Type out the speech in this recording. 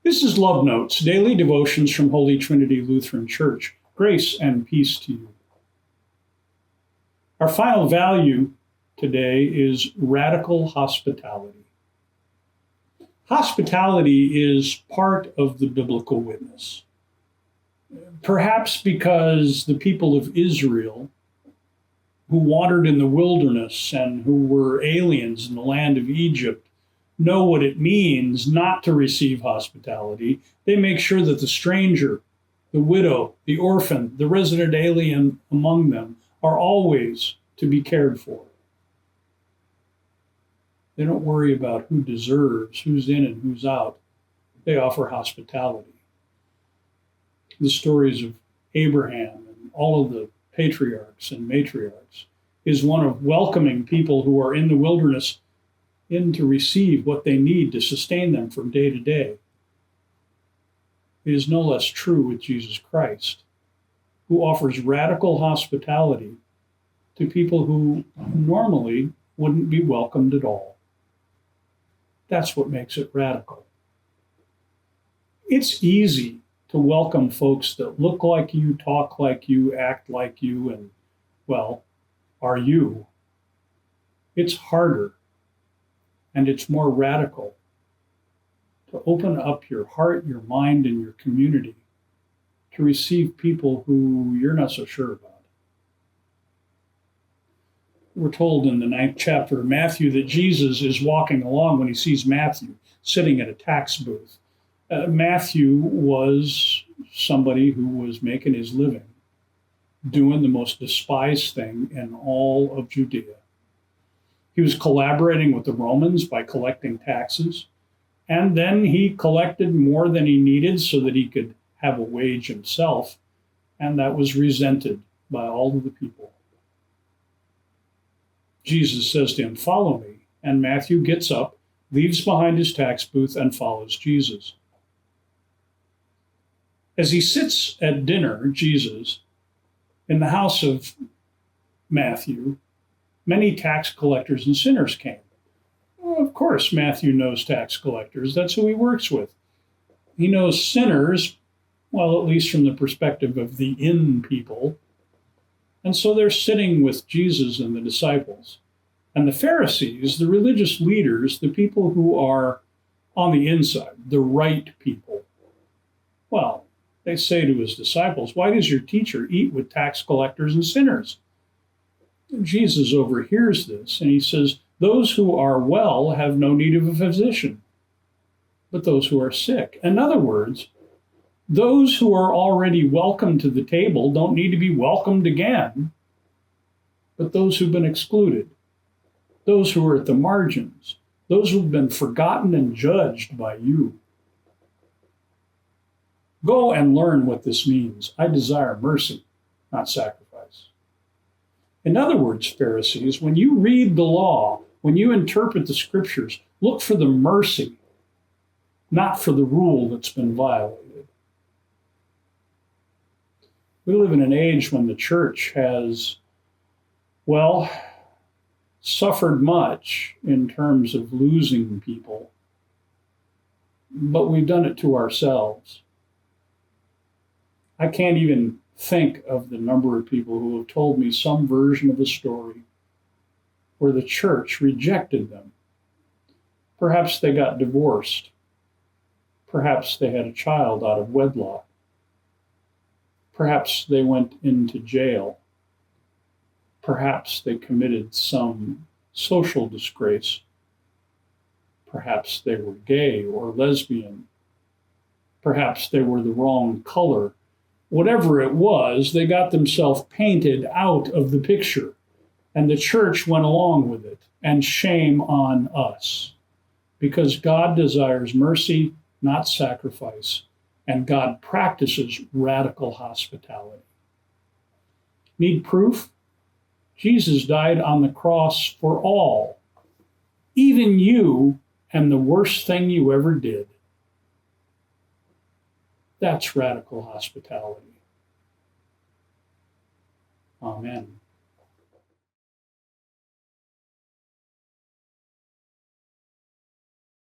This is Love Notes, daily devotions from Holy Trinity Lutheran Church. Grace and peace to you. Our final value today is radical hospitality. Hospitality is part of the biblical witness. Perhaps because the people of Israel, who wandered in the wilderness and who were aliens in the land of Egypt, know what it means not to receive hospitality. They make sure that the stranger, the widow, the orphan, the resident alien among them are always to be cared for. They don't worry about who deserves, who's in and who's out. They offer hospitality. The stories of Abraham and all of the patriarchs and matriarchs is one of welcoming people who are in the wilderness in to receive what they need to sustain them from day to day. It is no less true with Jesus Christ, who offers radical hospitality to people who normally wouldn't be welcomed at all. That's what makes it radical. It's easy to welcome folks that look like you, talk like you, act like you, and, well, are you. It's harder. And it's more radical to open up your heart, your mind, and your community to receive people who you're not so sure about. We're told in the 9th chapter of Matthew that Jesus is walking along when he sees Matthew sitting at a tax booth. Matthew was somebody who was making his living doing the most despised thing in all of Judea. He was collaborating with the Romans by collecting taxes, and then he collected more than he needed so that he could have a wage himself, and that was resented by all of the people. Jesus says to him, "Follow me," and Matthew gets up, leaves behind his tax booth, and follows Jesus. As he sits at dinner, Jesus, in the house of Matthew, many tax collectors and sinners came. Well, of course, Matthew knows tax collectors. That's who he works with. He knows sinners, well, at least from the perspective of the inn people. And so they're sitting with Jesus and the disciples. And the Pharisees, the religious leaders, the people who are on the inside, the right people, well, they say to his disciples, "Why does your teacher eat with tax collectors and sinners?" Jesus overhears this and he says, "Those who are well have no need of a physician, but those who are sick." In other words, those who are already welcome to the table don't need to be welcomed again, but those who've been excluded, those who are at the margins, those who've been forgotten and judged by you. Go and learn what this means. I desire mercy, not sacrifice. In other words, Pharisees, when you read the law, when you interpret the scriptures, look for the mercy, not for the rule that's been violated. We live in an age when the church has, well, suffered much in terms of losing people, but we've done it to ourselves. I can't even think of the number of people who have told me some version of a story where the church rejected them. Perhaps they got divorced. Perhaps they had a child out of wedlock. Perhaps they went into jail. Perhaps they committed some social disgrace. Perhaps they were gay or lesbian. Perhaps they were the wrong color. Whatever it was, they got themselves painted out of the picture, and the church went along with it, and shame on us, because God desires mercy, not sacrifice, and God practices radical hospitality. Need proof? Jesus died on the cross for all, even you and the worst thing you ever did. That's radical hospitality. Amen.